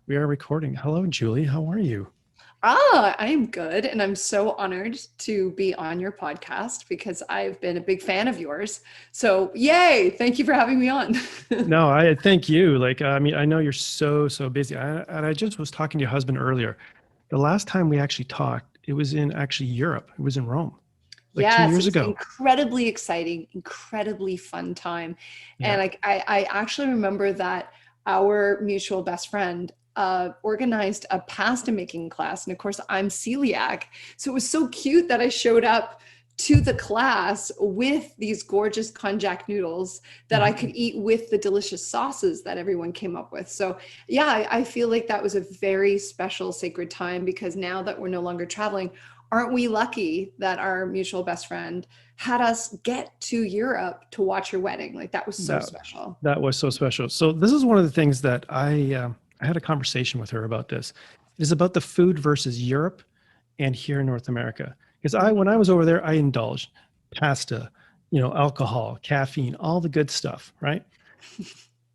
We are recording. Hello, Julie. How are you? I'm good. And I'm so honored to be on your podcast because I've been a big fan of yours. So, yay. Thank you for having me on. No, I thank you. I know you're so busy. And I just was talking to your husband earlier. The last time we actually talked, it was in actually Europe. It was in Rome, like two Yes, it years was ago. incredibly exciting, incredibly fun time. And Yeah. I actually remember that our mutual best friend organized a pasta making class. And of course, I'm celiac. So it was so cute that I showed up to the class with these gorgeous konjac noodles that I could Mhm. eat with the delicious sauces that everyone came up with. So yeah, I feel like that was a very special sacred time because now that we're no longer traveling, aren't we lucky that our mutual best friend had us get to Europe to watch her wedding? Like that was so That special. that was so special. So this is one of the things that I had a conversation with her about this. It is about the food versus Europe and here in North America. Because when I was over there, I indulged pasta, alcohol, caffeine, all the good stuff, right?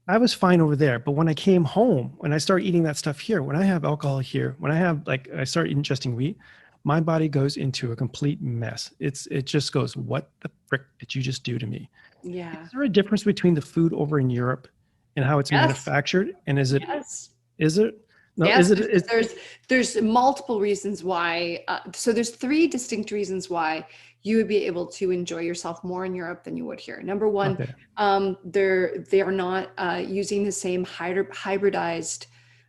I was fine over there, but when I came home, when I started eating that stuff here, when I have alcohol here, when I start ingesting wheat, my body goes into a complete mess. It just goes, what the frick did you just do to me? Yeah. Is there a difference between the food over in Europe and how it's Yes. manufactured? And Yes. is it, no, is Yes, it, is, there's multiple reasons why. So there's three distinct reasons why you would be able to enjoy yourself more in Europe than you would here. Number one, okay, they are not using the same hybridized,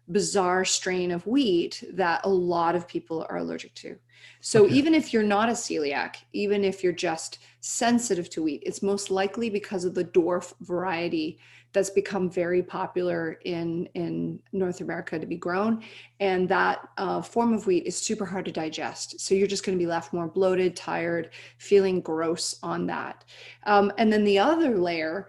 bizarre strain of wheat that a lot of people are allergic to. So okay, even if you're not a celiac, even if you're just sensitive to wheat, it's most likely because of the dwarf variety that's become very popular in North America to be grown. And that form of wheat is super hard to digest. So you're just going to be left more bloated, tired, feeling gross on that. And then the other layer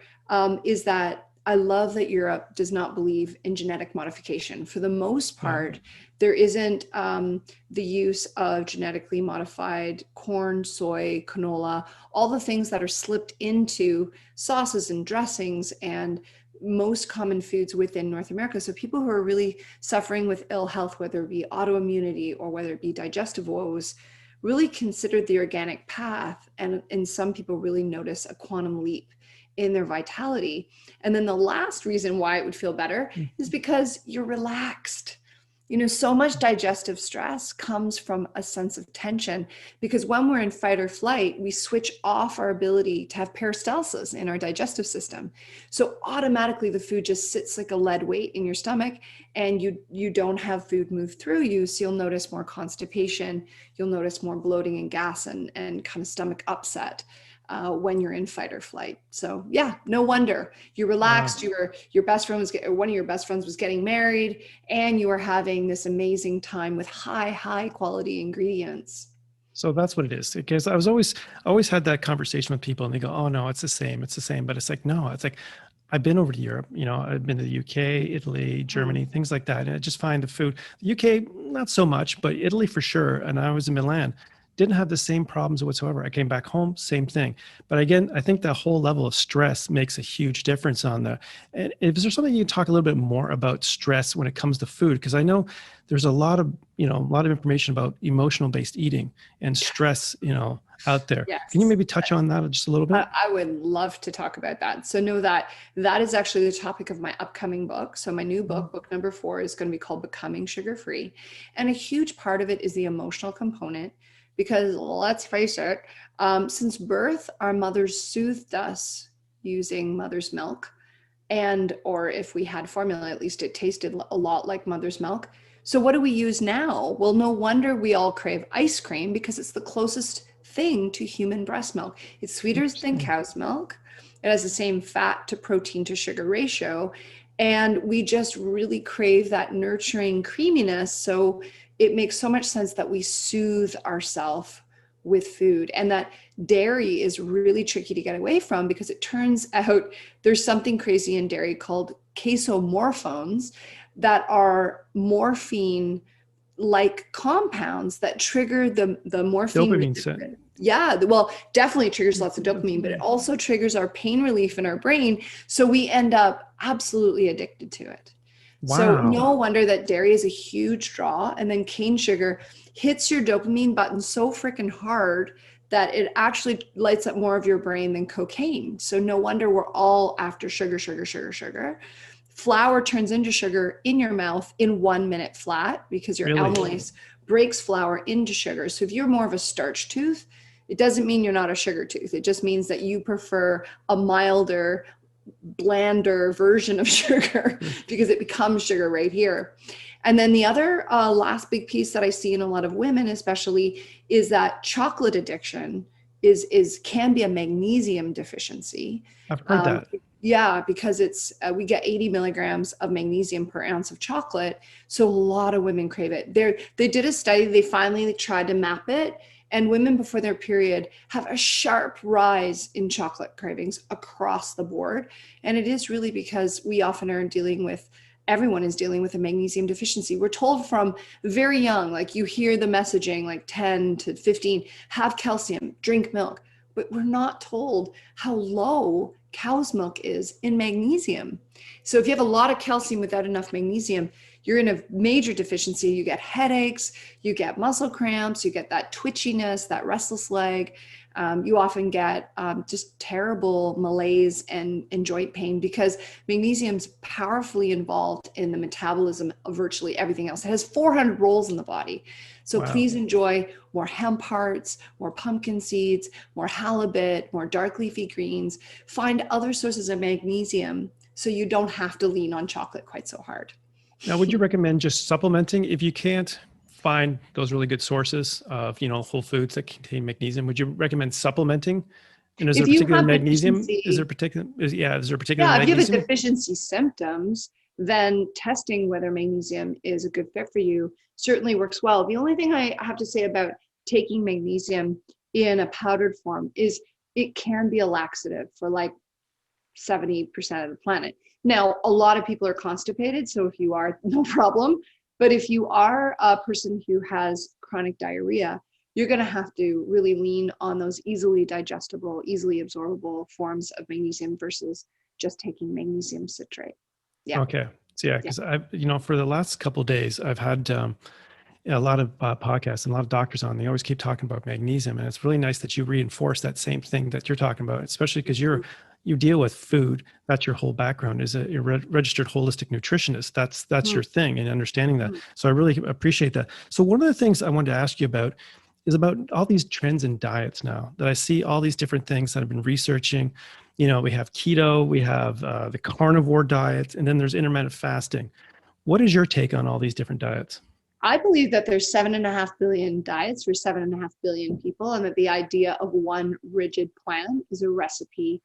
is that I love that Europe does not believe in genetic modification. For the most yeah, part, there isn't the use of genetically modified corn, soy, canola, all the things that are slipped into sauces and dressings and most common foods within North America. So people who are really suffering with ill health, whether it be autoimmunity or whether it be digestive woes, really considered the organic path. And some people really notice a quantum leap in their vitality. And then the last reason why it would feel better is because you're relaxed. So much digestive stress comes from a sense of tension because when we're in fight or flight, we switch off our ability to have peristalsis in our digestive system. So automatically the food just sits like a lead weight in your stomach and you don't have food move through you. So you'll notice more constipation, you'll notice more bloating and gas and kind of stomach upset. When you're in fight or flight. So yeah, no wonder you're wow. relaxed. Your best friend one of your best friends was getting married, and you are having this amazing time with high quality ingredients. So that's what it is. Because I always had that conversation with people and they go, oh no, it's the same. It's the same. But it's like, no, it's like, I've been over to Europe, I've been to the UK, Italy, Mm. Germany, things like that. And I just find the food, the UK, not so much, but Italy for sure. And I was in Milan, didn't have the same problems whatsoever. I came back home, same thing. But again, I think that whole level of stress makes a huge difference on that. And is there something you can talk a little bit more about stress when it comes to food? Because I know there's a lot of information about emotional based eating and stress, out there. Can you Yes. maybe touch on that just a little bit? I would love to talk about that. So know that that is actually the topic of my upcoming book. So my new Mhm. book number 4, is going to be called Becoming Sugar Free. And a huge part of it is the emotional component, because let's face it, since birth, our mothers soothed us using mother's milk. And, or if we had formula, at least it tasted a lot like mother's milk. So what do we use now? Well, no wonder we all crave ice cream because it's the closest thing to human breast milk. It's sweeter than Interesting. cow's milk. It has the same fat to protein to sugar ratio. And we just really crave that nurturing creaminess. So it makes so much sense that we soothe ourselves with food, and that dairy is really tricky to get away from because it turns out there's something crazy in dairy called casomorphones that are morphine like compounds that trigger the morphine. Dopamine set. Yeah, well, definitely triggers lots of dopamine, but it also triggers our pain relief in our brain. So we end up absolutely addicted to it. So Wow. no wonder that dairy is a huge draw. And then cane sugar hits your dopamine button so freaking hard that it actually lights up more of your brain than cocaine. So no wonder we're all after sugar, sugar, sugar, sugar. Flour turns into sugar in your mouth in 1 minute flat because your Really? amylase breaks flour into sugar. So if you're more of a starch tooth, it doesn't mean you're not a sugar tooth. It just means that you prefer a milder, blander version of sugar because it becomes sugar right here. And then the other last big piece that I see in a lot of women, especially, is that chocolate addiction can be a magnesium deficiency. I've heard that. Yeah, because it's we get 80 milligrams of magnesium per ounce of chocolate, so a lot of women crave it. They did a study. They finally tried to map it, and women before their period have a sharp rise in chocolate cravings across the board. And it is really because we often are everyone is dealing with a magnesium deficiency. We're told from very young, like you hear the messaging like 10 to 15, have calcium, drink milk, but we're not told how low cow's milk is in magnesium. So if you have a lot of calcium without enough magnesium, you're in a major deficiency. You get headaches, you get muscle cramps, you get that twitchiness, that restless leg. You often get just terrible malaise and joint pain because magnesium's powerfully involved in the metabolism of virtually everything else. It has 400 roles in the body. So Wow. please enjoy more hemp hearts, more pumpkin seeds, more halibut, more dark leafy greens. Find other sources of magnesium so you don't have to lean on chocolate quite so hard. Now, would you recommend just supplementing if you can't find those really good sources of, whole foods that contain magnesium? Would you recommend supplementing? And is there If you particular have magnesium? Is there deficiency, particular? Is there particular yeah, if you have a magnesium? deficiency symptoms, then testing whether magnesium is a good fit for you certainly works well. The only thing I have to say about taking magnesium in a powdered form is it can be a laxative for like 70% of the planet. Now, a lot of people are constipated, so if you are, no problem. But if you are a person who has chronic diarrhea, you're going to have to really lean on those easily digestible, easily absorbable forms of magnesium versus just taking magnesium citrate. Yeah. Okay. So yeah, Yeah. because for the last couple of days, I've had a lot of podcasts and a lot of doctors on. They always keep talking about magnesium, and it's really nice that you reinforce that same thing that you're talking about, especially because you deal with food. That's your whole background. Is a registered holistic nutritionist. That's your thing, and understanding that. So I really appreciate that. So one of the things I wanted to ask you about is about all these trends in diets now that I see all these different things that I've been researching. We have keto, we have the carnivore diet, and then there's intermittent fasting. What is your take on all these different diets? I believe that there's 7.5 billion diets for 7.5 billion people, and that the idea of one rigid plan is a recipe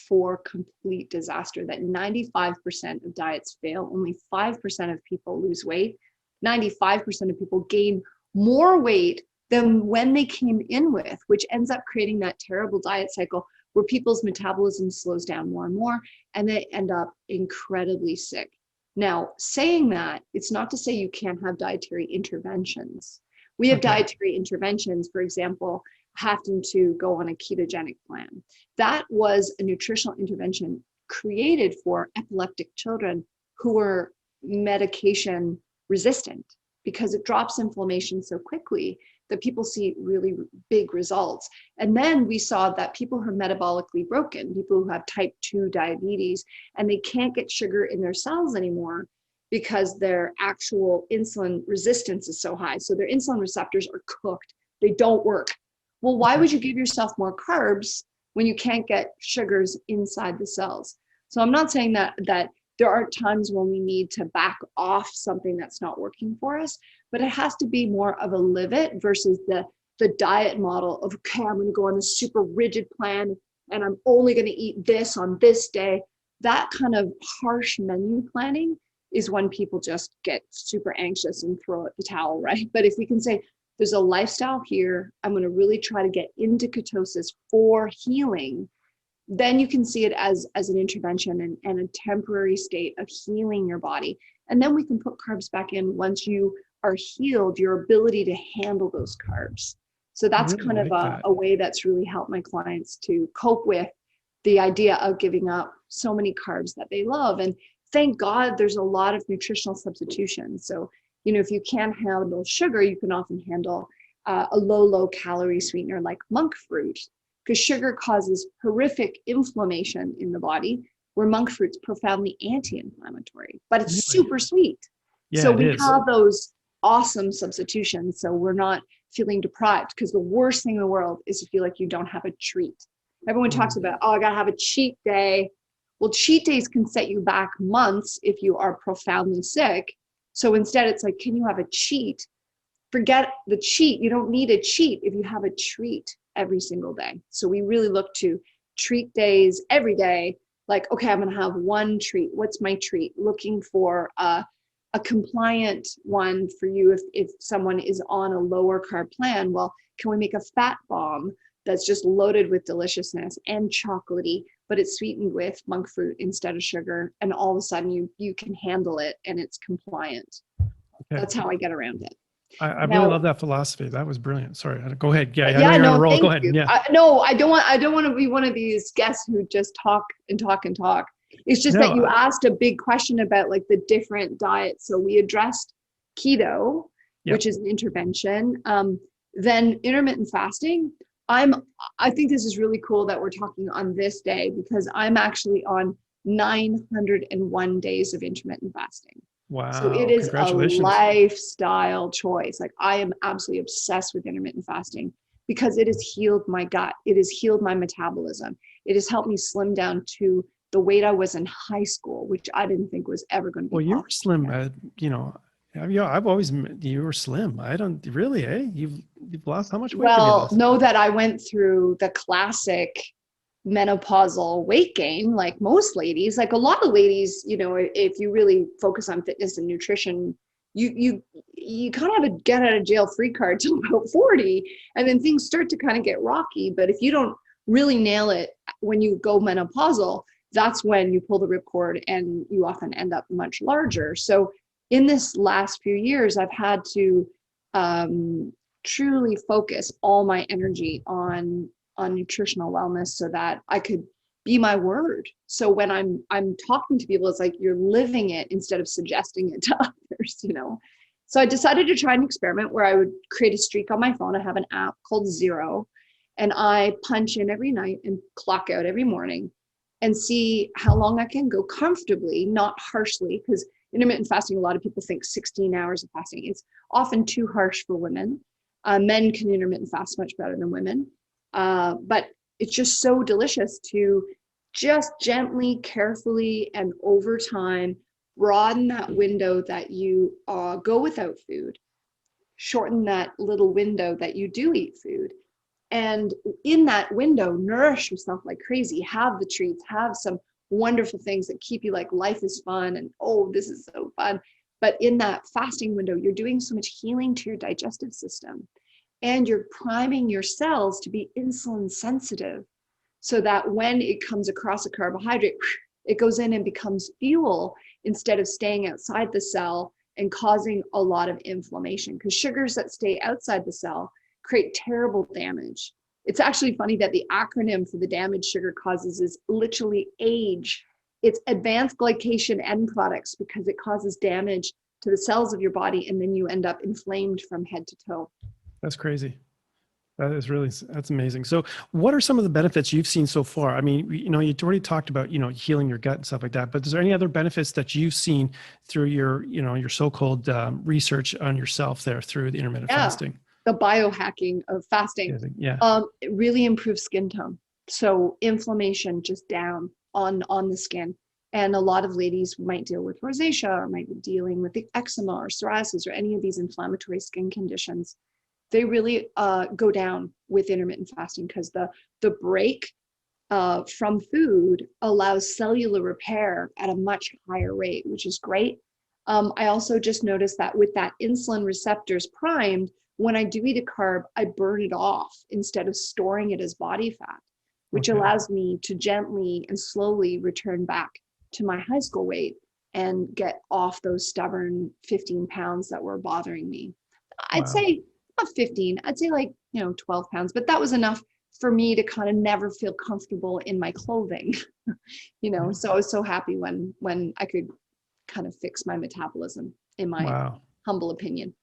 for complete disaster. That 95% of diets fail, only 5% of people lose weight, 95% of people gain more weight than when they came in with, which ends up creating that terrible diet cycle where people's metabolism slows down more and more, and they end up incredibly sick. Now, saying that, it's not to say you can't have dietary interventions. We have dietary interventions, for example, having to go on a ketogenic plan. That was a nutritional intervention created for epileptic children who were medication resistant because it drops inflammation so quickly that people see really big results. And then we saw that people who are metabolically broken, people who have type 2 diabetes, and they can't get sugar in their cells anymore because their actual insulin resistance is so high. So their insulin receptors are cooked. They don't work. Well, why would you give yourself more carbs when you can't get sugars inside the cells? So I'm not saying that there are times when we need to back off something that's not working for us, but it has to be more of a live it versus the diet model of, okay, I'm going to go on a super rigid plan and I'm only going to eat this on this day. That kind of harsh menu planning is when people just get super anxious and throw out the towel, right? But if we can say, there's a lifestyle here, I'm going to really try to get into ketosis for healing, then you can see it as an intervention and a temporary state of healing your body. And then we can put carbs back in once you are healed, your ability to handle those carbs. So that's kind of a way that's really helped my clients to cope with the idea of giving up so many carbs that they love. And thank God there's a lot of nutritional substitutions. So, you know, if you can't handle sugar, you can often handle a low calorie sweetener like monk fruit, because sugar causes horrific inflammation in the body, where monk fruit's profoundly anti-inflammatory, but it's Really? super sweet. Yeah, So it we is. have those awesome substitutions. So we're not feeling deprived, because the worst thing in the world is to feel like you don't have a treat. Everyone talks about, oh, I got to have a cheat day. Well, cheat days can set you back months if you are profoundly sick. So instead, it's like, can you have a cheat? Forget the cheat. You don't need a cheat if you have a treat every single day. So we really look to treat days every day. Like, okay, I'm going to have one treat. What's my treat? Looking for a compliant one for you if someone is on a lower carb plan. Well, can we make a fat bomb that's just loaded with deliciousness and chocolatey, but it's sweetened with monk fruit instead of sugar, and all of a sudden you can handle it and it's compliant. Okay. That's how I get around it. I really love that philosophy. That was brilliant. Sorry, go ahead. Yeah, I know Yeah, you're on a no, roll. thank Go ahead. you. Yeah. No, I don't want to be one of these guests who just talk and talk and talk. It's just that you asked a big question about like the different diets. So we addressed keto, which is an intervention. Then intermittent fasting. I think this is really cool that we're talking on this day, because I'm actually on 901 days of intermittent fasting. Wow. So it is a Congratulations. lifestyle choice. Like, I am absolutely obsessed with intermittent fasting because it has healed my gut. It has healed my metabolism. It has helped me slim down to the weight I was in high school, which I didn't think was ever going to be Well, you possible. were slim. You know, I've always you were slim. I don't really, You've lost how much weight? Well, know that I went through the classic menopausal weight gain, like most ladies. Like a lot of ladies, you know, if you really focus on fitness and nutrition, you kind of have a get out of jail free card till about 40, and then things start to kind of get rocky. But if you don't really nail it when you go menopausal, that's when you pull the ripcord and you often end up much larger. So in this last few years, I've had to truly focus all my energy on nutritional wellness so that I could be my word. So when I'm talking to people, it's like you're living it instead of suggesting it to others, you know. So I decided to try an experiment where I would create a streak on my phone. I have an app called Zero, and I punch in every night and clock out every morning and see how long I can go comfortably, not harshly, because intermittent fasting, a lot of people think 16 hours of fasting. It's often too harsh for women. Men can intermittent fast much better than women. But it's just so delicious to just gently, carefully, and over time, broaden that window that you go without food, shorten that little window that you do eat food. And in that window, nourish yourself like crazy, have the treats, have some wonderful things that keep you like life is fun and, oh, this is so fun. But in that fasting window, you're doing so much healing to your digestive system. And you're priming your cells to be insulin sensitive so that when it comes across a carbohydrate, it goes in and becomes fuel instead of staying outside the cell and causing a lot of inflammation. Because sugars that stay outside the cell create terrible damage. It's actually funny that the acronym for the damage sugar causes is literally AGE. It's advanced glycation end products, because it causes damage to the cells of your body, and then you end up inflamed from head to toe. That's crazy. That's amazing. So what are some of the benefits you've seen so far? I mean, you know, you already talked about, you know, healing your gut and stuff like that, but is there any other benefits that you've seen through your, you know, your so-called research on yourself there through the intermittent fasting? The biohacking of fasting. It really improves skin tone. So inflammation just down on the skin. And a lot of ladies might deal with rosacea, or might be dealing with the eczema or psoriasis or any of these inflammatory skin conditions. They really go down with intermittent fasting, because the break from food allows cellular repair at a much higher rate, which is great. I also just noticed that with that insulin receptors primed, when I do eat a carb, I burn it off instead of storing it as body fat, which allows me to gently and slowly return back to my high school weight and get off those stubborn 15 pounds that were bothering me. I'd say not 15, I'd say like, 12 pounds, but that was enough for me to kind of never feel comfortable in my clothing, So I was so happy when I could kind of fix my metabolism, in my Wow. humble opinion.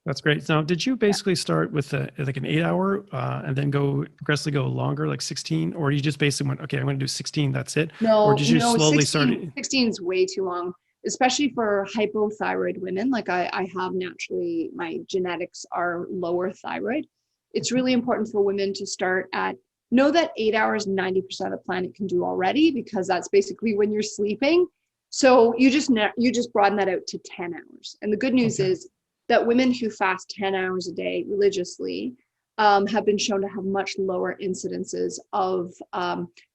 That's great. Now, did you basically start with like an 8 hour and then go progressively go longer, like 16, or you just basically went, okay, I'm going to do 16, that's it? Or No, did you no, slowly start? 16 is way too long, especially for hypothyroid women. Like I have naturally, my genetics are lower thyroid. It's really important for women to start at, know that 8 hours, 90% of the planet can do already, because that's basically when you're sleeping. So you just broaden that out to 10 hours. And the good news is that women who fast 10 hours a day religiously have been shown to have much lower incidences of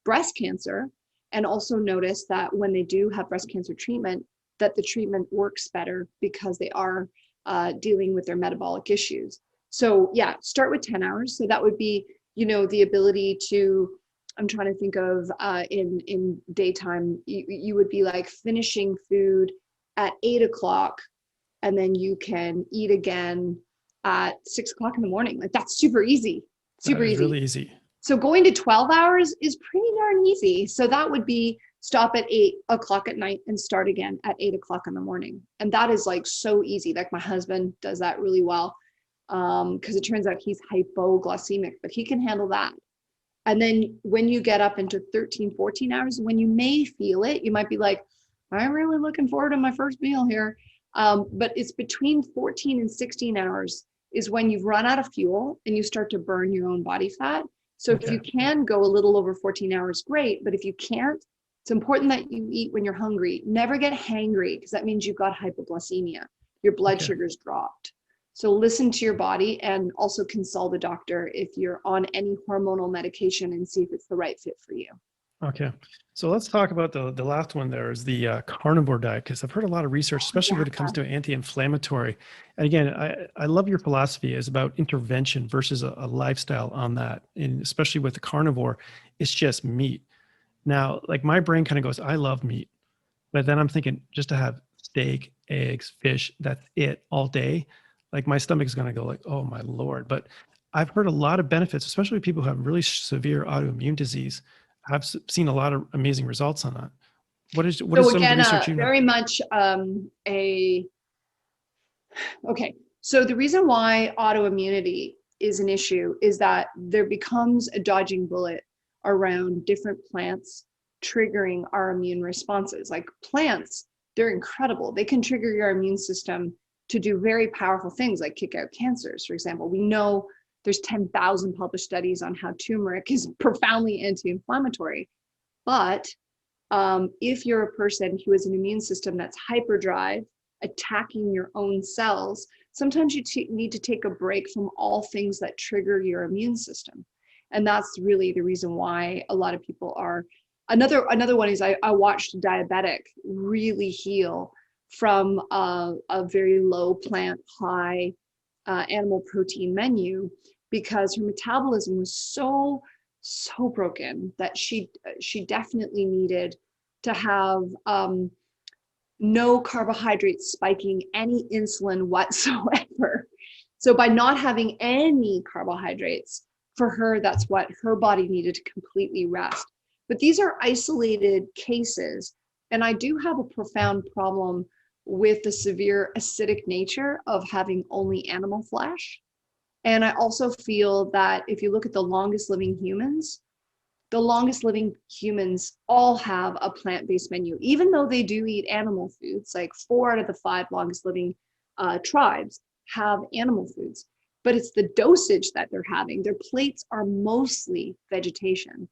breast cancer, and also notice that when they do have breast cancer treatment, that the treatment works better because they are dealing with their metabolic issues. So yeah, start with 10 hours. So that would be, the ability to, I'm trying to think of in daytime, you would be like finishing food at 8 o'clock, and then you can eat again at 6 o'clock in the morning. Like that's super easy, super easy. Really easy. So going to 12 hours is pretty darn easy. So that would be stop at 8 o'clock at night and start again at 8 o'clock in the morning. And that is like so easy. Like my husband does that really well, because it turns out he's hypoglycemic, but he can handle that. And then when you get up into 13, 14 hours, when you may feel it, you might be like, I'm really looking forward to my first meal here. But it's between 14 and 16 hours is when you've run out of fuel and you start to burn your own body fat. So if you can go a little over 14 hours, great. But if you can't, it's important that you eat when you're hungry. Never get hangry, because that means you've got hypoglycemia. Your blood sugar's dropped. So listen to your body, and also consult a doctor if you're on any hormonal medication, and see if it's the right fit for you. Okay. So let's talk about the last one there is the carnivore diet, because I've heard a lot of research, especially when it comes to anti-inflammatory. And again, I love your philosophy is about intervention versus a lifestyle on that. And especially with the carnivore, it's just meat. Now, like my brain kind of goes, I love meat, but then I'm thinking just to have steak, eggs, fish, that's it all day. Like my stomach's going to go like, oh my Lord. But I've heard a lot of benefits, especially people who have really severe autoimmune disease. I've seen a lot of amazing results on that. What is some of the research you know? Very much okay. So the reason why autoimmunity is an issue is that there becomes a dodging bullet around different plants triggering our immune responses. Like plants, they're incredible. They can trigger your immune system to do very powerful things like kick out cancers. For example, we know there's 10,000 published studies on how turmeric is profoundly anti-inflammatory. But if you're a person who has an immune system that's hyperdrive, attacking your own cells, sometimes you need to take a break from all things that trigger your immune system. And that's really the reason why a lot of people are. Another one is I watched a diabetic really heal from a very low plant, high animal protein menu, because her metabolism was so broken that she definitely needed to have no carbohydrates spiking any insulin whatsoever. So by not having any carbohydrates, for her, that's what her body needed to completely rest. But these are isolated cases. And I do have a profound problem with the severe acidic nature of having only animal flesh. And I also feel that if you look at the longest living humans all have a plant-based menu, even though they do eat animal foods. Like 4 out of the 5 longest living tribes have animal foods, but it's the dosage that they're having. Their plates are mostly vegetation.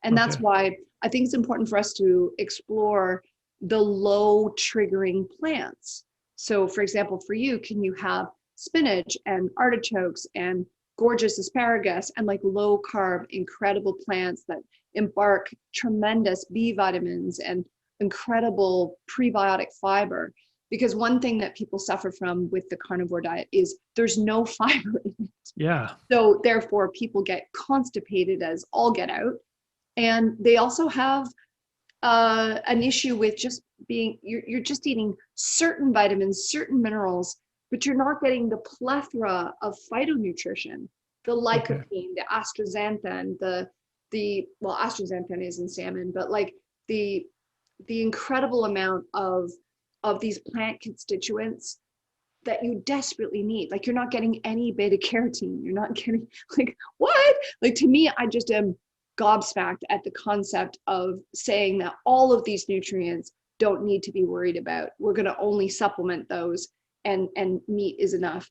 And that's why I think it's important for us to explore the low triggering plants. So for example, for you, can you have spinach and artichokes and gorgeous asparagus and like low carb, incredible plants that impart tremendous B vitamins and incredible prebiotic fiber? Because one thing that people suffer from with the carnivore diet is there's no fiber in it. Yeah. So therefore people get constipated as all get out. And they also have an issue with just being, you're just eating certain vitamins, certain minerals, but you're not getting the plethora of phytonutrition, the lycopene, the astaxanthin, well, astaxanthin is in salmon, but like the incredible amount of of these plant constituents that you desperately need. Like, you're not getting any beta carotene. You're not getting, like, what? Like, to me, I just am gobsmacked at the concept of saying that all of these nutrients don't need to be worried about. We're going to only supplement those, and meat is enough.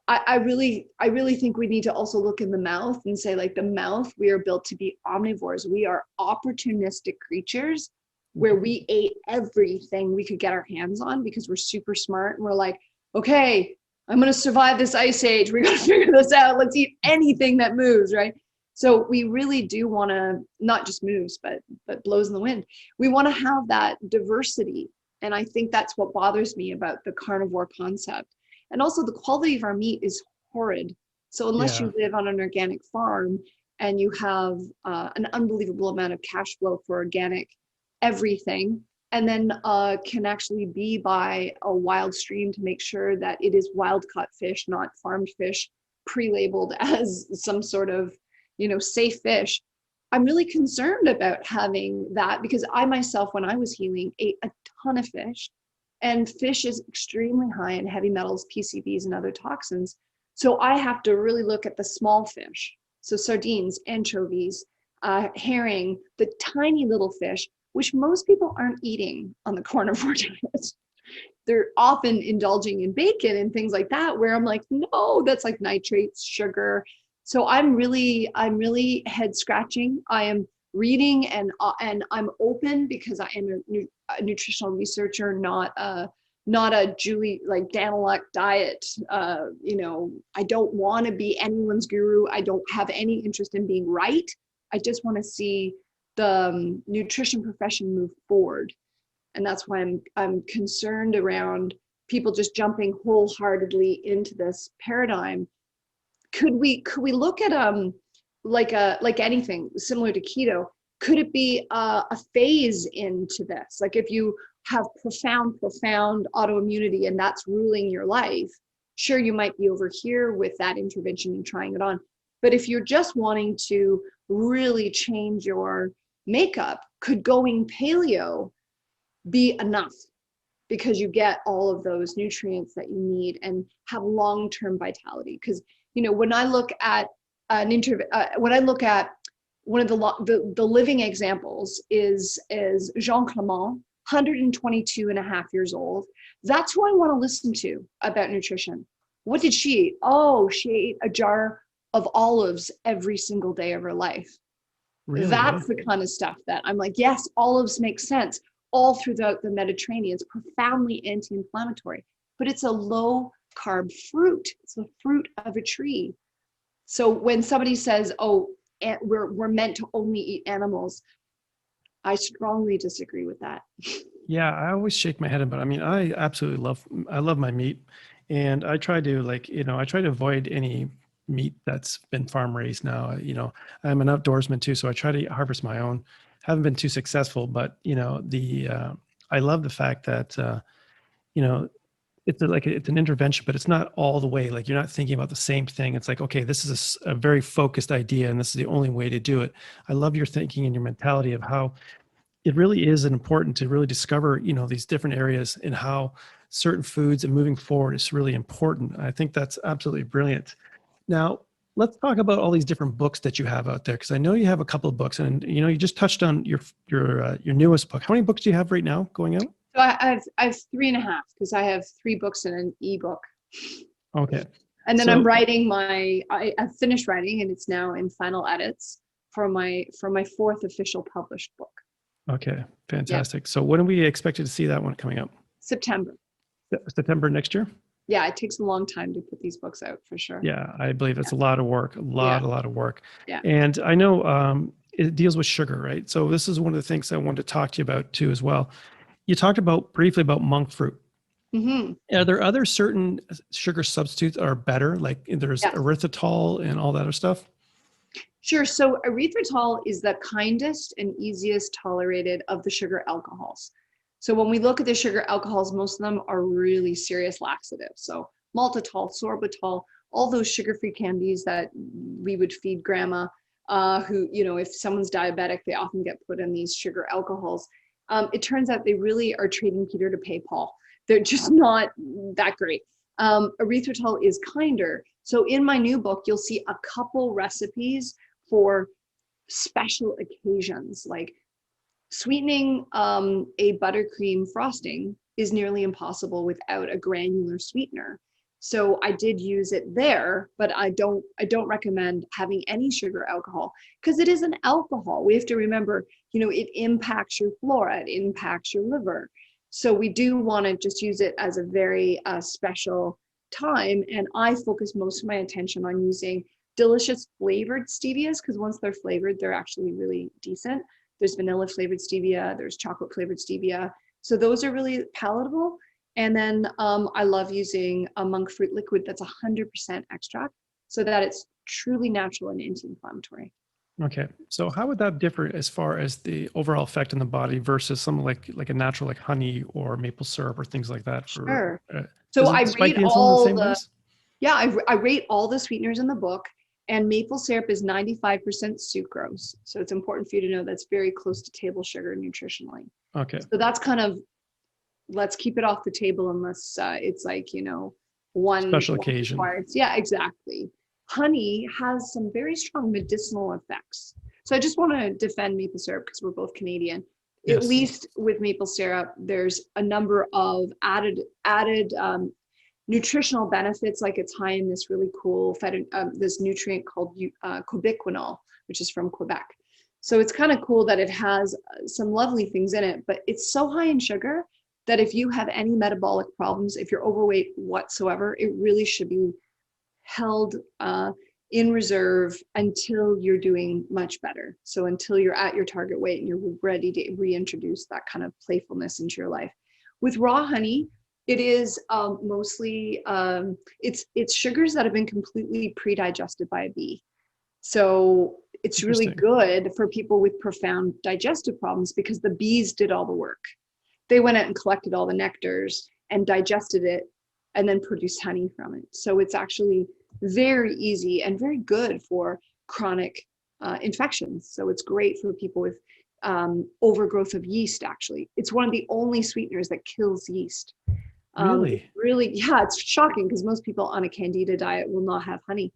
I really think we need to also look in the mouth and say, like, the mouth, we are built to be omnivores. We are opportunistic creatures where we ate everything we could get our hands on because we're super smart. And we're like, okay, I'm going to survive this ice age. We got to figure this out. Let's eat anything that moves, right? So we really do want to, not just moves, but blows in the wind. We want to have that diversity. And I think that's what bothers me about the carnivore concept. And also, the quality of our meat is horrid. So unless you live on an organic farm and you have an unbelievable amount of cash flow for organic everything, and then can actually be by a wild stream to make sure that it is wild caught fish, not farmed fish, pre-labeled as some sort of, safe fish. I'm really concerned about having that, because I myself, when I was healing, ate a ton of fish. And fish is extremely high in heavy metals, PCBs, and other toxins. So I have to really look at the small fish. So sardines, anchovies, herring, the tiny little fish, which most people aren't eating on the carnivore diet. They're often indulging in bacon and things like that, where I'm like, no, that's like nitrates, sugar. So I'm really head scratching. I am reading and I'm open, because I am a nutritional researcher, not a Julie, like, Daniluk diet. I don't want to be anyone's guru. I don't have any interest in being right. I just want to see the nutrition profession move forward. And that's why I'm concerned around people just jumping wholeheartedly into this paradigm. Could we look at like anything similar to keto? Could it be a phase into this? Like, if you have profound autoimmunity and that's ruling your life, sure, you might be over here with that intervention and trying it on. But if you're just wanting to really change your makeup, could going paleo be enough? Because you get all of those nutrients that you need and have long-term vitality. Because, when I look at when I look at one of the living examples is Jean Clement, 122 and a half years old. That's who I want to listen to about nutrition. What did she eat? Oh, she ate a jar of olives every single day of her life. Really? That's the kind of stuff that I'm like, yes, olives make sense. All throughout the Mediterranean, it's profoundly anti-inflammatory, but it's a low carb fruit. It's the fruit of a tree. So when somebody says, oh, we're meant to only eat animals, I strongly disagree with that. Yeah, I always shake my head about it. I mean, I absolutely love my meat, and I try to, I try to avoid any meat that's been farm raised now. I'm an outdoorsman too, so I try to harvest my own. Haven't been too successful, but I love the fact that it's an intervention, but it's not all the way. Like, you're not thinking about the same thing. It's like, okay, this is a very focused idea, and this is the only way to do it. I love your thinking and your mentality of how it really is important to really discover, these different areas, and how certain foods and moving forward is really important. I think that's absolutely brilliant. Now, let's talk about all these different books that you have out there, because I know you have a couple of books, and you just touched on your newest book. How many books do you have right now going out? So I have 3.5, because I have 3 books and an ebook. Okay. And then I'm writing I've finished writing, and it's now in final edits for my 4th official published book. Okay, fantastic. Yeah. So when are we expected to see that one coming up? September. September next year? Yeah, it takes a long time to put these books out, for sure. Yeah, I believe it's a lot of work, a lot of work. Yeah. And I know it deals with sugar, right? So this is one of the things I wanted to talk to you about too as well. You talked briefly about monk fruit. Mm-hmm. Are there other certain sugar substitutes that are better? Like, there's erythritol and all that other stuff? Sure. So erythritol is the kindest and easiest tolerated of the sugar alcohols. So when we look at the sugar alcohols, most of them are really serious laxatives. So maltitol, sorbitol, all those sugar-free candies that we would feed grandma, who, if someone's diabetic, they often get put in these sugar alcohols. it turns out they really are trading Peter to pay Paul. They're just not that great. Erythritol is kinder. So in my new book, you'll see a couple recipes for special occasions, like sweetening a buttercream frosting is nearly impossible without a granular sweetener. So I did use it there, but I don't recommend having any sugar alcohol because it is an alcohol. We have to remember, it impacts your flora, it impacts your liver. So we do want to just use it as a very special time. And I focus most of my attention on using delicious flavored stevias because once they're flavored, they're actually really decent. There's vanilla flavored stevia, there's chocolate flavored stevia. So those are really palatable. And then I love using a monk fruit liquid that's 100% extract so that it's truly natural and anti-inflammatory. Okay. So how would that differ as far as the overall effect on the body versus something like a natural, like honey or maple syrup or things like that? Sure. So I rate I rate all the sweeteners in the book, and maple syrup is 95% sucrose. So it's important for you to know that's very close to table sugar nutritionally. Okay. So that's kind of, let's keep it off the table unless it's like, one special occasion. Required. Yeah, exactly. Honey has some very strong medicinal effects. So I just want to defend maple syrup because we're both Canadian. Yes. At least with maple syrup, there's a number of added nutritional benefits, like it's high in this really cool this nutrient called cobiquinol, which is from Quebec. So it's kind of cool that it has some lovely things in it, but it's so high in sugar that if you have any metabolic problems, if you're overweight whatsoever, it really should be held in reserve until you're doing much better. So until you're at your target weight and you're ready to reintroduce that kind of playfulness into your life. With raw honey, it is mostly, it's sugars that have been completely pre-digested by a bee. So it's really good for people with profound digestive problems because the bees did all the work. They went out and collected all the nectars and digested it and then produced honey from it. So it's actually very easy and very good for chronic infections. So it's great for people with overgrowth of yeast, actually. It's one of the only sweeteners that kills yeast. Really? Really, yeah, it's shocking because most people on a candida diet will not have honey.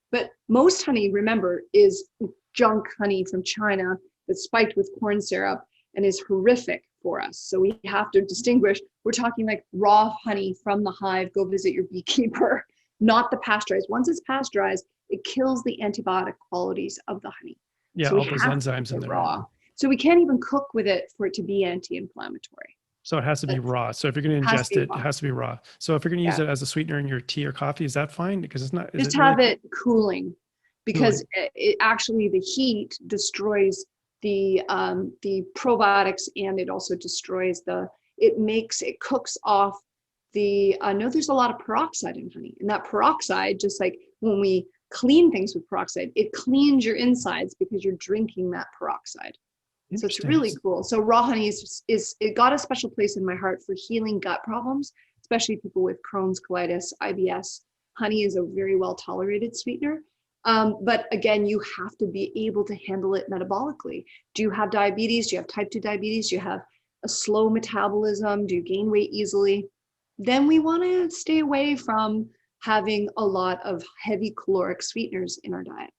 But most honey, remember, is junk honey from China that's spiked with corn syrup and is horrific for us. So we have to distinguish. We're talking like raw honey from the hive. Go visit your beekeeper, not the pasteurized. Once it's pasteurized, it kills the antibiotic qualities of the honey. Yeah, so all those enzymes in there. Raw. So we can't even cook with it for it to be anti-inflammatory. So it has to be raw. So if you're going to ingest it, it has to be raw. So if you're going to use it as a sweetener in your tea or coffee, is that fine? Because it's not. Just have it cooling, because it actually, the heat destroys the probiotics, and it also destroys it cooks off the, there's a lot of peroxide in honey, and that peroxide, just like when we clean things with peroxide, it cleans your insides because you're drinking that peroxide. So it's really cool. So raw honey is it got a special place in my heart for healing gut problems, especially people with Crohn's, colitis, IBS. Honey is a very well tolerated sweetener. But again, you have to be able to handle it metabolically. Do you have diabetes? Do you have type 2 diabetes? Do you have a slow metabolism? Do you gain weight easily? Then we want to stay away from having a lot of heavy caloric sweeteners in our diet.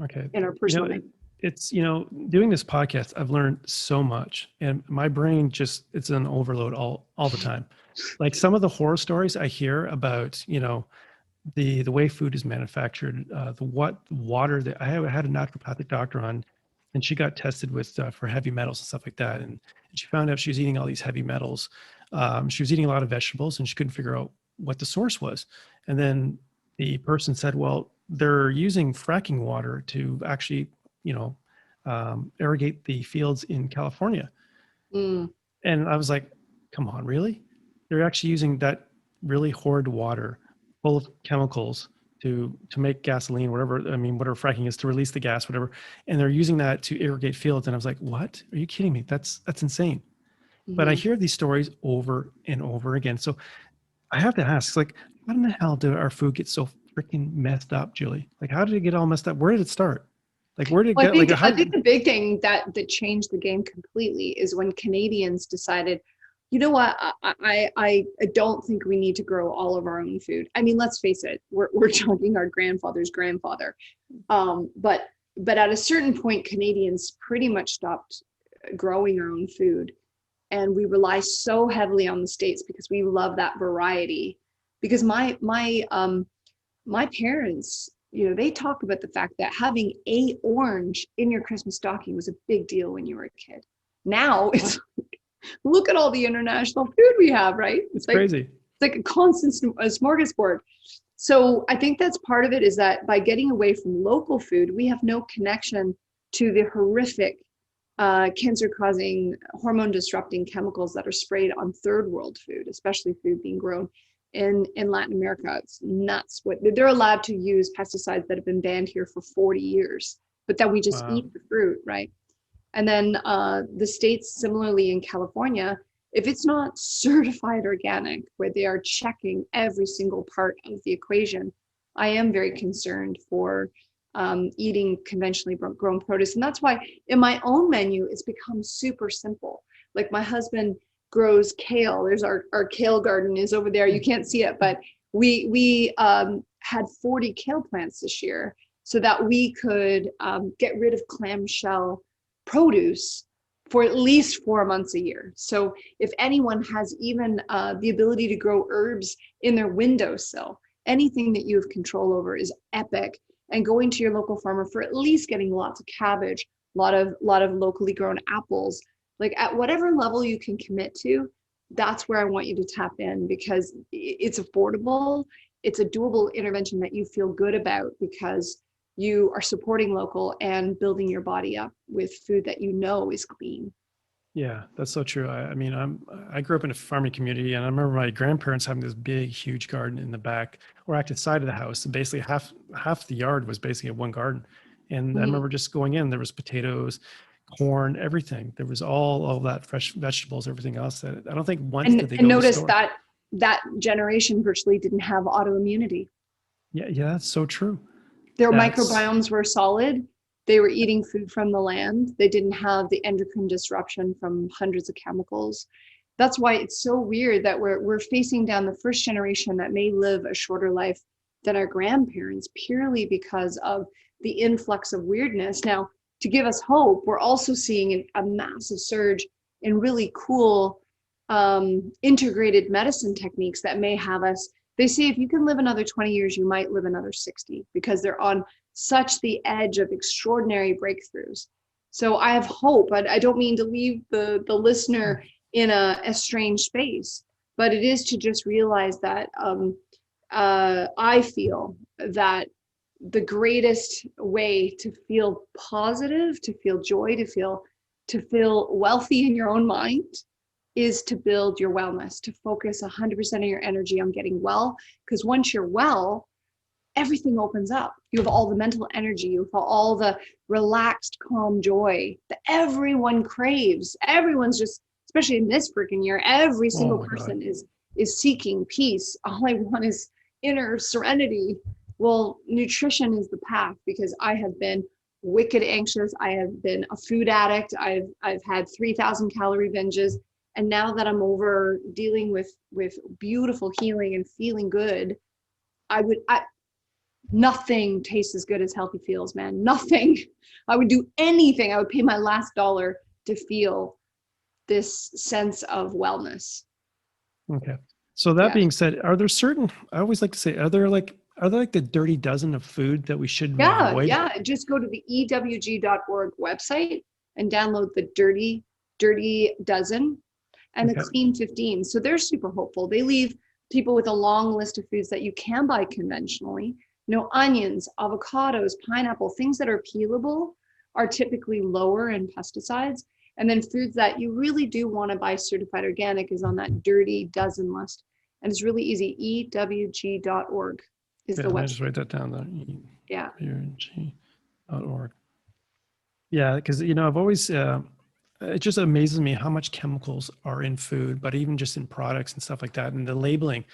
Okay. In our personal life. It's, doing this podcast, I've learned so much, and my brain it's an overload all the time. Like some of the horror stories I hear about, the way food is manufactured, water that I had a naturopathic doctor on, and she got tested with for heavy metals and stuff like that. And she found out she was eating all these heavy metals. She was eating a lot of vegetables and she couldn't figure out what the source was. And then the person said, well, they're using fracking water to actually, irrigate the fields in California. And I was like, come on, really? They're actually using that really horrid water full of chemicals to make gasoline, whatever fracking is, to release the gas, whatever. And they're using that to irrigate fields. And I was like, what? Are you kidding me? That's insane. But I hear these stories over and over again. So I have to ask, like, how in the hell did our food get so freaking messed up, Julie? Like, how did it get all messed up? Where did it start? Like where did it Well, get, like I how, think the big thing that changed the game completely is when Canadians decided, you know what, I don't think we need to grow all of our own food. I mean, let's face it, we're talking our grandfather's grandfather. But at a certain point, Canadians pretty much stopped growing our own food. And we rely so heavily on the States because we love that variety. Because my parents, they talk about the fact that having a orange in your Christmas stocking was a big deal when you were a kid. Now it's look at all the international food we have, right? it's crazy. It's like a constant smorgasbord. So I think that's part of it, is that by getting away from local food, we have no connection to the horrific cancer-causing, hormone-disrupting chemicals that are sprayed on third world food, especially food being grown in Latin America. It's nuts. What they're allowed to use pesticides that have been banned here for 40 years, but then we just eat the fruit, right? And then the States, similarly in California, if it's not certified organic, where they are checking every single part of the equation, I am very concerned for eating conventionally grown produce. And that's why in my own menu, it's become super simple. Like my husband grows kale. There's our kale garden is over there. You can't see it, but we had 40 kale plants this year so that we could get rid of clamshell produce for at least 4 months a year. So if anyone has even the ability to grow herbs in their windowsill, anything that you have control over is epic. And going to your local farmer for at least getting lots of cabbage, a lot of locally grown apples, like at whatever level you can commit to, that's where I want you to tap in, because it's affordable. It's a doable intervention that you feel good about because you are supporting local and building your body up with food that you know is clean. Yeah, that's so true. I mean, I grew up in a farming community, and I remember my grandparents having this big, huge garden in the back or active side of the house. And basically half the yard was basically one garden. And I remember just going in, there was potatoes, corn, everything. There was all that fresh vegetables, everything else. That I don't think once did they go to the notice store. that generation virtually didn't have autoimmunity. Yeah, that's so true. Their microbiomes were solid. They were eating food from the land. They didn't have the endocrine disruption from hundreds of chemicals. That's why it's so weird that we're facing down the first generation that may live a shorter life than our grandparents, purely because of the influx of weirdness. Now, to give us hope, we're also seeing a massive surge in really cool integrated medicine techniques that may have us. They say if you can live another 20 years, you might live another 60, because they're on such the edge of extraordinary breakthroughs. So I have hope. I don't mean to leave the listener in a strange space, but it is to just realize that I feel that the greatest way to feel positive, to feel joy, to feel wealthy in your own mind is to build your wellness, to focus 100% of your energy on getting well. Because once you're well, everything opens up. You have all the mental energy, you have all the relaxed, calm joy that everyone craves. Everyone's just, especially in this freaking year, every single person is seeking peace. All I want is inner serenity. Well, nutrition is the path, because I have been wicked anxious. I have been a food addict. I've had 3,000 calorie binges. And now that I'm over dealing with beautiful healing and feeling good, nothing tastes as good as healthy feels, man. Nothing. I would do anything. I would pay my last dollar to feel this sense of wellness. Okay. So that being said, are there certain, I always like to say, are there like the dirty dozen of food that we should avoid? Yeah. Just go to the ewg.org website and download the dirty dozen and the clean 15. So they're super hopeful. They leave people with a long list of foods that you can buy conventionally. Onions, avocados, pineapple, things that are peelable are typically lower in pesticides. And then foods that you really do want to buy certified organic is on that dirty dozen list. And it's really easy. ewg.org is the website. I'll just write that down there. Yeah. ewg.org. Yeah, because I've always it just amazes me how much chemicals are in food, but even just in products and stuff like that, and the labeling.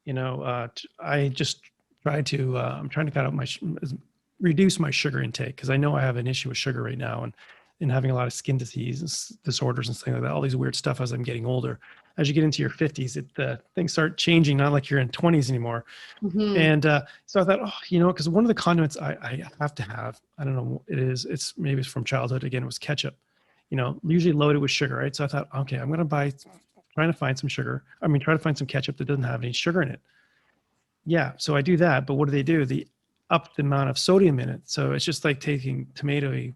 I just try to I'm trying to cut out reduce my sugar intake, because I know I have an issue with sugar right now, and having a lot of skin disease disorders and things like that, all these weird stuff as I'm getting older. As you get into your 50s, things start changing, not like you're in 20s anymore. Mm-hmm. And so I thought, oh, because one of the condiments I have to have, I don't know what it is. Maybe it's from childhood. Again, it was ketchup, usually loaded with sugar, right? So I thought, okay, I'm going to trying to find some sugar. Try to find some ketchup that doesn't have any sugar in it. Yeah. So I do that. But what do? They up the amount of sodium in it. So it's just like taking tomato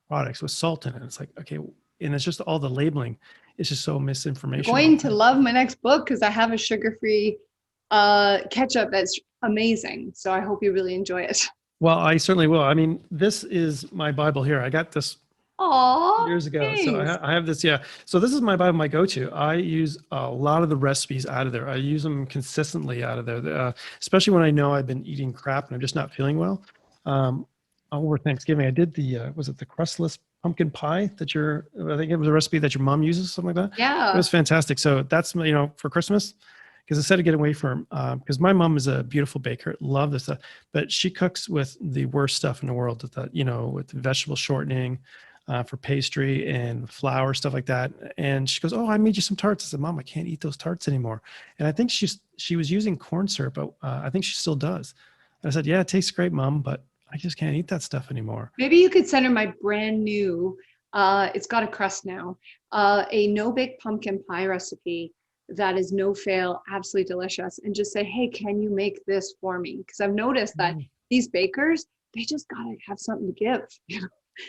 products with salt in it. It's like, okay. And it's just all the labeling. It's just so misinformation. You're going to love my next book because I have a sugar-free ketchup that's amazing. So I hope you really enjoy it. Well, I certainly will. This is my Bible here. I got this years ago. Thanks. So I have this. Yeah. So this is my Bible, my go-to. I use a lot of the recipes out of there. I use them consistently out of there, especially when I know I've been eating crap and I'm just not feeling well. Over Thanksgiving, I did was it the crustless pumpkin pie I think it was a recipe that your mom uses, something like that. Yeah. It was fantastic. So that's, for Christmas, because instead of getting away from, because my mom is a beautiful baker, love this stuff, but she cooks with the worst stuff in the world, with vegetable shortening, for pastry and flour, stuff like that. And she goes, "Oh, I made you some tarts." I said, "Mom, I can't eat those tarts anymore." And I think she was using corn syrup, but I think she still does. And I said, "Yeah, it tastes great, Mom, but I just can't eat that stuff anymore." Maybe you could send her my brand new, it's got a crust now, a no-bake pumpkin pie recipe that is no fail, absolutely delicious. And just say, "Hey, can you make this for me?" Because I've noticed that these bakers, they just gotta have something to give.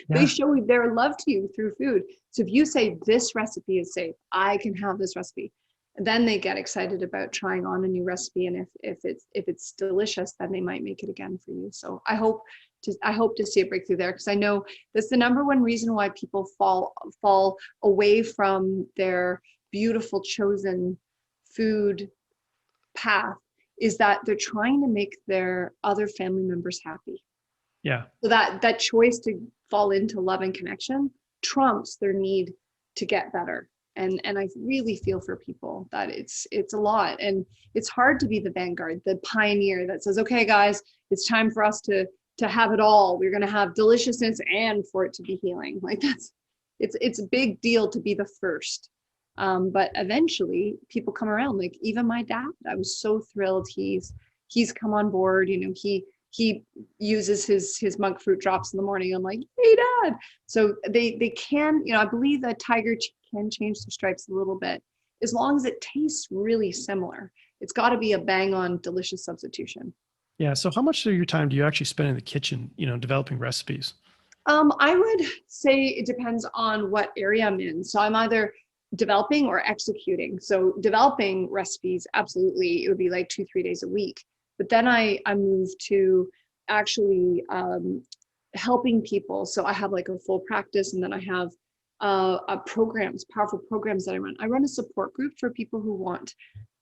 They show their love to you through food. So if you say this recipe is safe, I can have this recipe, then they get excited about trying on a new recipe. And if it's delicious, then they might make it again for you. So I hope to see a breakthrough there, because I know that's the number one reason why people fall away from their beautiful chosen food path, is that they're trying to make their other family members happy. Yeah. So that choice to fall into love and connection trumps their need to get better. And I really feel for people that it's a lot, and it's hard to be the vanguard, the pioneer that says, "Okay, guys, it's time for us to have it all. We're going to have deliciousness and for it to be healing." Like it's a big deal to be the first. But eventually people come around. Like even my dad, I was so thrilled. He's come on board. He uses his monk fruit drops in the morning. I'm like, "Hey, Dad." So they can, I believe that tiger can change their stripes a little bit, as long as it tastes really similar. It's got to be a bang on delicious substitution. Yeah. So how much of your time do you actually spend in the kitchen, developing recipes? I would say it depends on what area I'm in. So I'm either developing or executing. So developing recipes, absolutely, it would be like 2-3 days a week. But then I moved to actually helping people. So I have like a full practice, and then I have powerful programs that I run. I run a support group for people who want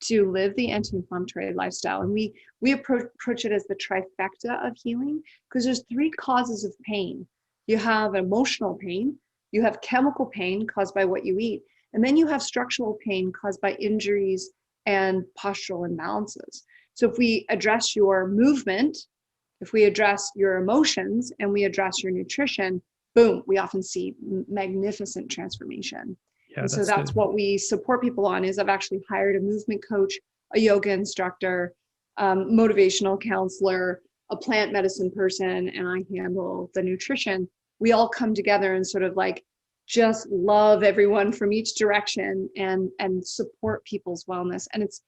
to live the anti-inflammatory lifestyle. And we approach it as the trifecta of healing, because there's 3 causes of pain. You have emotional pain, you have chemical pain caused by what you eat, and then you have structural pain caused by injuries and postural imbalances. So if we address your movement, if we address your emotions, and we address your nutrition, boom, we often see magnificent transformation. Yeah, and so that's what we support people on. Is I've actually hired a movement coach, a yoga instructor, motivational counselor, a plant medicine person, and I handle the nutrition. We all come together and sort of like just love everyone from each direction and support people's wellness. And it's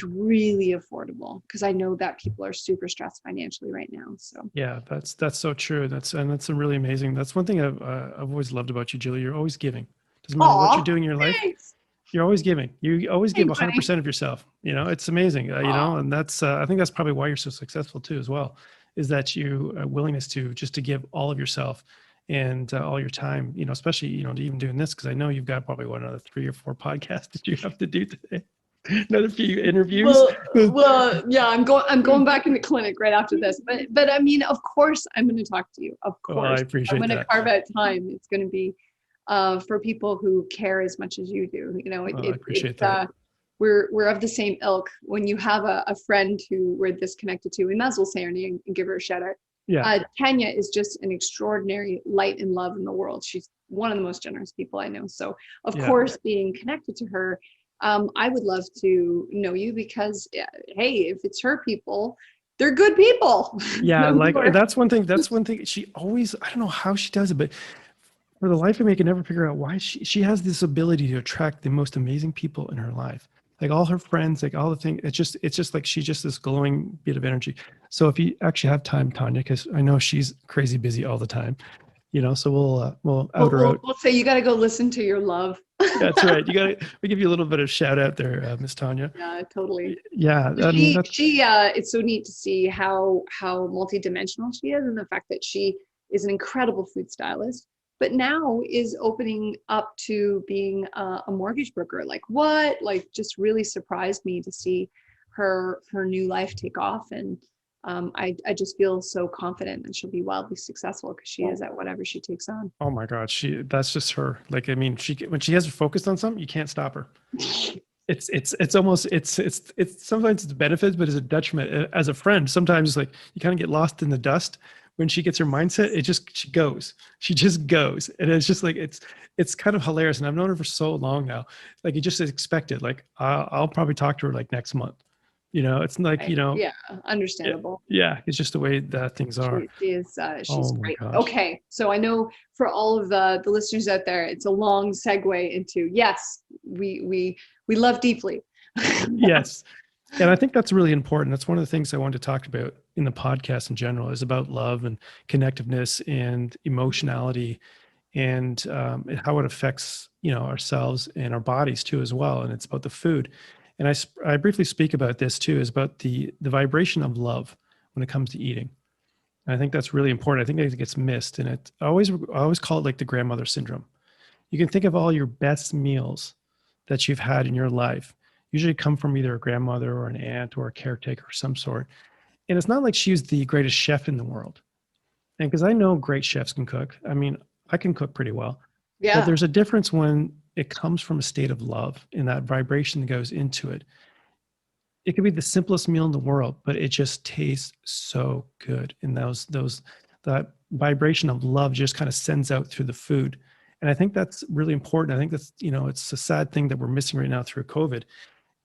really affordable, because I know that people are super stressed financially right now. So yeah, that's so true. That's really amazing. That's one thing I've always loved about you, Julie. You're always giving. Doesn't matter what you're doing in your life. Thanks. You're always giving. You always give 100% of yourself. It's amazing. And that's I think that's probably why you're so successful too, as well, is that you willingness to give all of yourself and all your time. Especially to even doing this, because I know you've got probably another 3 or 4 podcasts that you have to do today. Another few interviews. Well, yeah, I'm going back in the clinic right after this. But I mean, of course, I'm going to talk to you. Of course, I appreciate I'm going that. to carve out time. It's going to be for people who care as much as you do. I appreciate that. We're of the same ilk. When you have a friend who we're disconnected to, we might as well say her name and give her a shout out. Yeah. Tanya is just an extraordinary light and love in the world. She's one of the most generous people I know. So, of Yeah. course, being connected to her, I would love to know you because, hey, if it's her people, they're good people. Yeah. Those Like are- that's one thing. That's one thing. She always, I don't know how she does it, but for the life of me, I can never figure out why she has this ability to attract the most amazing people in her life. Like all her friends, like all the things. It's just like she's just this glowing bit of energy. So if you actually have time, Tanya, because I know she's crazy busy all the time, so we'll out her out. we'll say you got to go listen to your love. That's right. We give you a little bit of shout out there, Miss Tanya. Yeah, totally. Yeah, I mean She that's she it's so neat to see how multidimensional she is, and the fact that she is an incredible food stylist, but now is opening up to being a mortgage broker. Like what? Like just really surprised me to see her new life take off, and I just feel so confident that she'll be wildly successful because she is at whatever she takes on. oh my God, that's just her. Like I mean, when she has her focused on something, you can't stop her. It's almost it's sometimes it's benefits, but it's a detriment. As a friend, sometimes like you kind of get lost in the dust. When she gets her mindset, she just goes, and it's just like it's kind of hilarious. And I've known her for so long now, like you just expect it. Like I'll probably talk to her like next month. It's like Right. Yeah, understandable. yeah, it's just the way that things are. She's Oh my great. gosh. Okay, so I know for all of the listeners out there, it's a long segue into yes, we love deeply. Yes. And I think that's really important. That's one of the things I wanted to talk about in the podcast in general is about love and connectiveness and emotionality and how it affects, ourselves and our bodies too, as well. And it's about the food. And I briefly speak about this too, is about the vibration of love when it comes to eating. And I think that's really important. I think it gets missed. And I always call it like the grandmother syndrome. You can think of all your best meals that you've had in your life usually come from either a grandmother or an aunt or a caretaker of some sort. And it's not like she was the greatest chef in the world. And because I know great chefs can cook, I mean, I can cook pretty well, but Yeah. there's a difference when it comes from a state of love and that vibration that goes into it. It could be the simplest meal in the world, but it just tastes so good. And that vibration of love just kind of sends out through the food. And I think that's really important. I think that's, it's a sad thing that we're missing right now through COVID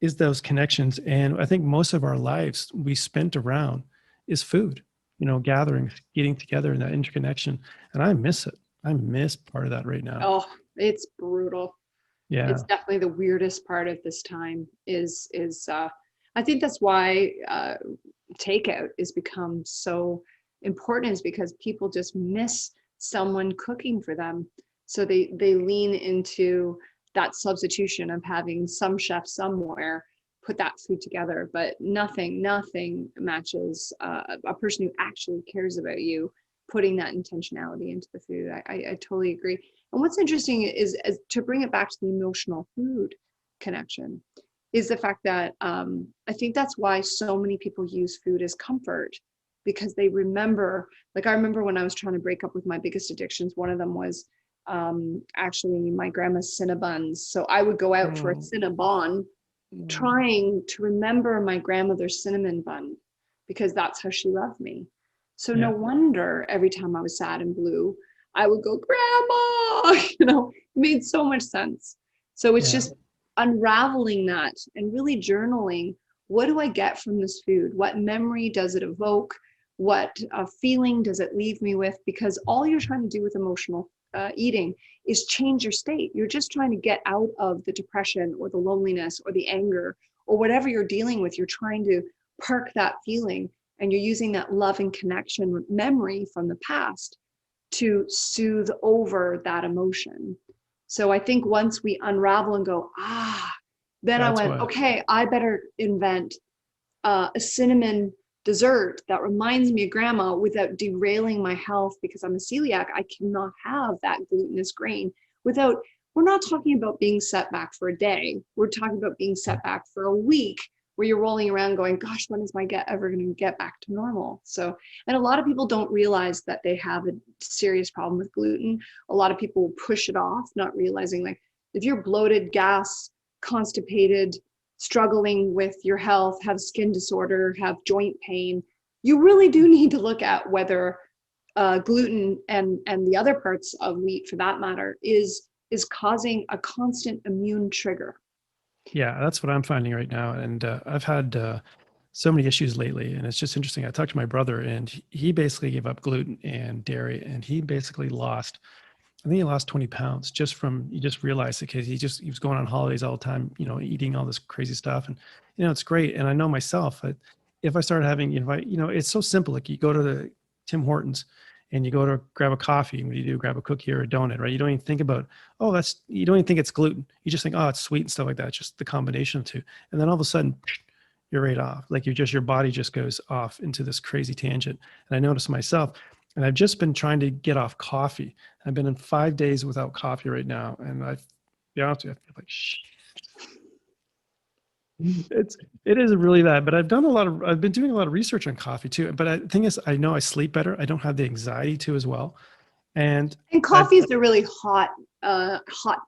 is those connections. And I think most of our lives we spent around is food, gatherings, getting together and that interconnection. And I miss it. I miss part of that right now. Oh, it's brutal. Yeah. It's definitely the weirdest part of this time is I think that's why takeout has become so important is because people just miss someone cooking for them. So they lean into that substitution of having some chef somewhere put that food together, but nothing matches a person who actually cares about you putting that intentionality into the food. I totally agree. And what's interesting is to bring it back to the emotional food connection is the fact that I think that's why so many people use food as comfort because they remember, like I remember when I was trying to break up with my biggest addictions, one of them was actually my grandma's Cinnabons. So I would go out for a Cinnabon trying to remember my grandmother's cinnamon bun because that's how she loved me. So no wonder every time I was sad and blue, I would go, Grandma, it made so much sense. So it's just unraveling that and really journaling. What do I get from this food? What memory does it evoke? What feeling does it leave me with? Because all you're trying to do with emotional eating is change your state. You're just trying to get out of the depression or the loneliness or the anger or whatever you're dealing with. You're trying to park that feeling and you're using that love and connection memory from the past to soothe over that emotion. So I think once we unravel and go, then I went, okay, I better invent a cinnamon dessert that reminds me of grandma without derailing my health because I'm a celiac. I cannot have that glutinous grain without, we're not talking about being set back for a day. We're talking about being set back for a week where you're rolling around going, gosh, when is my gut ever going to get back to normal? So, and a lot of people don't realize that they have a serious problem with gluten. A lot of people push it off, not realizing like if you're bloated, gas, constipated, struggling with your health, have skin disorder, have joint pain, you really do need to look at whether gluten and the other parts of wheat, for that matter, is causing a constant immune trigger. Yeah, that's what I'm finding right now. And I've had so many issues lately. And it's just interesting. I talked to my brother, and he basically gave up gluten and dairy, and he basically lost, I think he lost 20 pounds just from, he just realized it because he was going on holidays all the time, eating all this crazy stuff. And, it's great. And I know myself that if I started having, it's so simple. Like you go to the Tim Hortons and you go to grab a coffee. And what do? Grab a cookie or a donut, right? You don't even think about, you don't even think it's gluten. You just think, oh, it's sweet and stuff like that. It's just the combination of two. And then all of a sudden you're right off. Like your body just goes off into this crazy tangent. And I noticed myself, and I've just been trying to get off coffee. I've been in 5 days without coffee right now. And to be honest with you, I feel like shit. It is really bad, but I've been doing a lot of research on coffee too. But the thing is, I know I sleep better. I don't have the anxiety too as well. And coffee is a really hot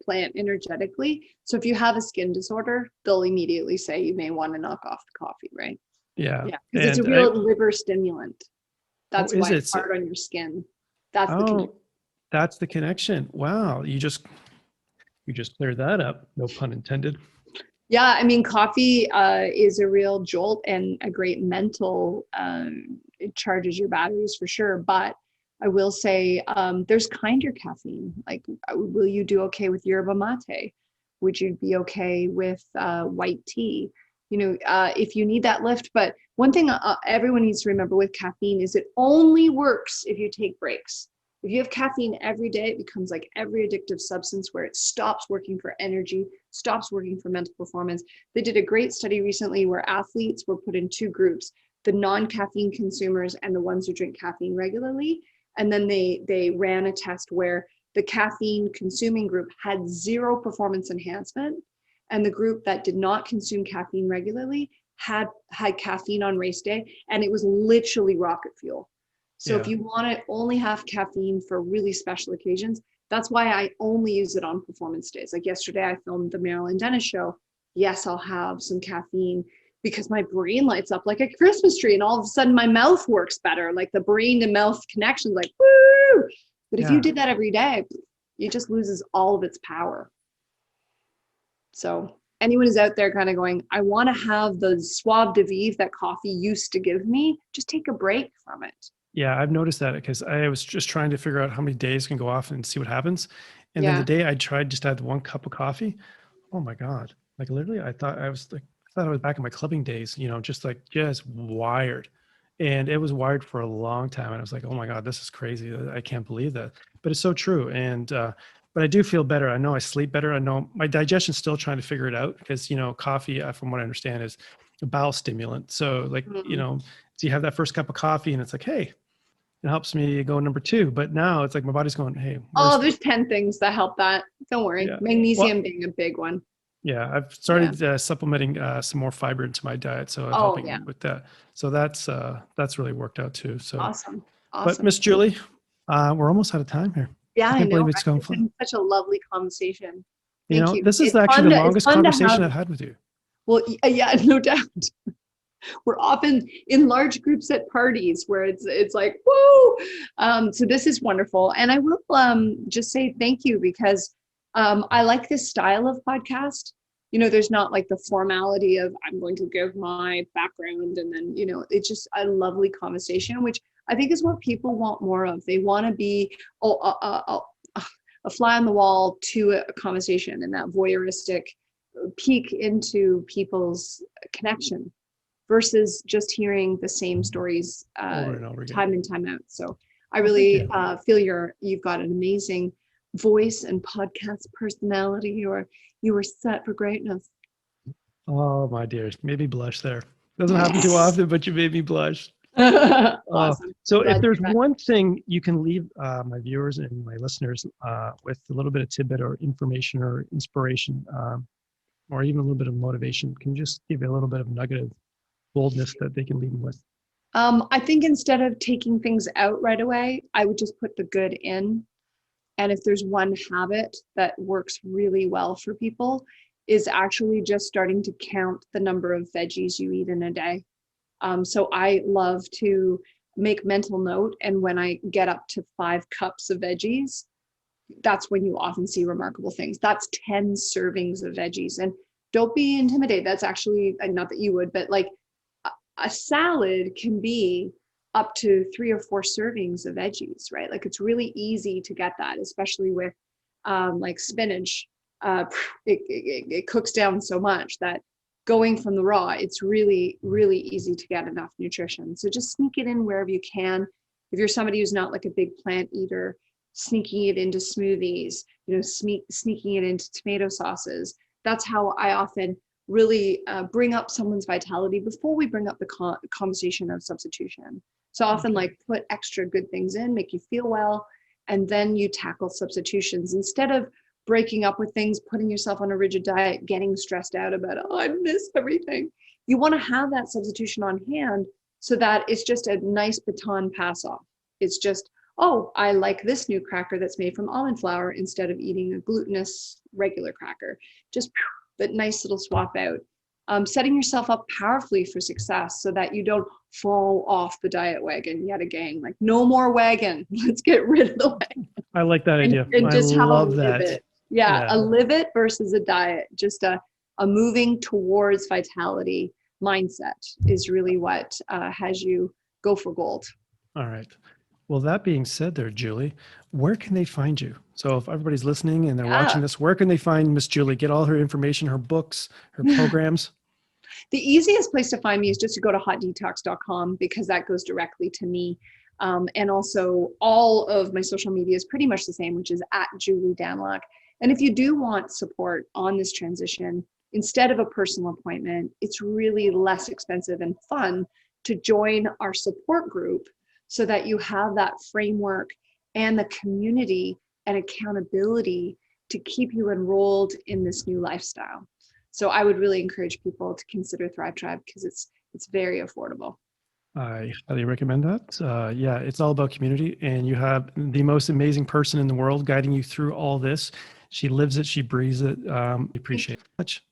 plant energetically. So if you have a skin disorder, they'll immediately say you may want to knock off the coffee, right? Yeah. Yeah, because it's a real liver stimulant. That's why it's hard on your skin. That's the connection. That's the connection. Wow, you just cleared that up. No pun intended. Yeah, I mean, coffee is a real jolt and a great mental. It charges your batteries for sure. But I will say, there's kinder caffeine. Like, will you do okay with yerba mate? Would you be okay with white tea? If you need that lift. But one thing everyone needs to remember with caffeine is it only works if you take breaks. If you have caffeine every day, it becomes like every addictive substance where it stops working for energy, stops working for mental performance. They did a great study recently where athletes were put in two groups, the non-caffeine consumers and the ones who drink caffeine regularly. And then they ran a test where the caffeine consuming group had 0 performance enhancement, and the group that did not consume caffeine regularly had caffeine on race day, and it was literally rocket fuel. So if you want to only have caffeine for really special occasions, that's why I only use it on performance days. Like yesterday, I filmed the Marilyn Denis Show. Yes, I'll have some caffeine because my brain lights up like a Christmas tree, and all of a sudden my mouth works better. Like the brain to mouth connection, like woo! But if you did that every day, it just loses all of its power. So anyone who's out there kind of going, I want to have the soif de vivre that coffee used to give me, just take a break from it. Yeah, I've noticed that because I was just trying to figure out how many days can go off and see what happens. And then the day I tried just to have 1 cup of coffee, oh my God. Like literally, I thought I was back in my clubbing days, just wired. And it was wired for a long time. And I was like, oh my God, this is crazy. I can't believe that. But it's so true. And, but I do feel better. I know I sleep better. I know my digestion's still trying to figure it out because, coffee, from what I understand, is a bowel stimulant. So like, so you have that first cup of coffee and it's like, hey, it helps me go number 2. But now it's like my body's going, hey. There's 10 things that help that. Don't worry. Yeah. Magnesium being a big one. Yeah, I've started supplementing some more fiber into my diet, so I'm helping with that. So that's really worked out too. So awesome. But Miss Julie, we're almost out of time here. Yeah, I know. Believe it's going been such a lovely conversation. Thank you. This is actually the longest conversation I've had with you. Well, yeah, no doubt. We're often in large groups at parties where it's like, woo! So this is wonderful. And I will just say thank you because I like this style of podcast. There's not like the formality of I'm going to give my background and then, it's just a lovely conversation, which I think is what people want more of. They want to be a fly on the wall to a conversation and that voyeuristic peek into people's connection versus just hearing the same stories time and time out. So I really feel you've got an amazing voice and podcast personality. You were set for greatness. Oh my dear, made me blush there. Doesn't happen too often, but you made me blush. Awesome. So if there's one thing you can leave my viewers and my listeners with a little bit of tidbit or information or inspiration, or even a little bit of motivation, can you just give you a little bit of nugget of boldness that they can leave them with? I think instead of taking things out right away, I would just put the good in. And if there's one habit that works really well for people, is actually just starting to count the number of veggies you eat in a day. So I love to make mental note. And when I get up to 5 cups of veggies, that's when you often see remarkable things. That's 10 servings of veggies. And don't be intimidated. That's actually, not that you would, but like a salad can be up to 3 or 4 servings of veggies, right? Like it's really easy to get that, especially with like spinach. It cooks down so much that going from the raw, it's really, really easy to get enough nutrition. So just sneak it in wherever you can. If you're somebody who's not like a big plant eater, sneaking it into smoothies, sneaking it into tomato sauces. That's how I often really bring up someone's vitality before we bring up the conversation of substitution. So often like put extra good things in, make you feel well, and then you tackle substitutions instead of breaking up with things, putting yourself on a rigid diet, getting stressed out about, oh, I miss everything. You want to have that substitution on hand so that it's just a nice baton pass off. It's just, oh, I like this new cracker that's made from almond flour instead of eating a glutinous regular cracker. Just that nice little swap out. Setting yourself up powerfully for success so that you don't fall off the diet wagon yet again. Like no more wagon. Let's get rid of the wagon. I like that idea. And just I have love a that. live it. Yeah, a live it versus a diet. Just a moving towards vitality mindset is really what has you go for gold. All right. Well, that being said there, Julie, where can they find you? So if everybody's listening and they're watching this, where can they find Miss Julie? Get all her information, her books, her programs? The easiest place to find me is just to go to hotdetox.com because that goes directly to me. And also all of my social media is pretty much the same, which is at Julie Daniluk. And if you do want support on this transition, instead of a personal appointment, it's really less expensive and fun to join our support group so that you have that framework and the community and accountability to keep you enrolled in this new lifestyle. So I would really encourage people to consider Thrive Tribe because it's very affordable. I highly recommend that. Yeah, it's all about community, and you have the most amazing person in the world guiding you through all this. She lives it, she breathes it. Appreciate it much.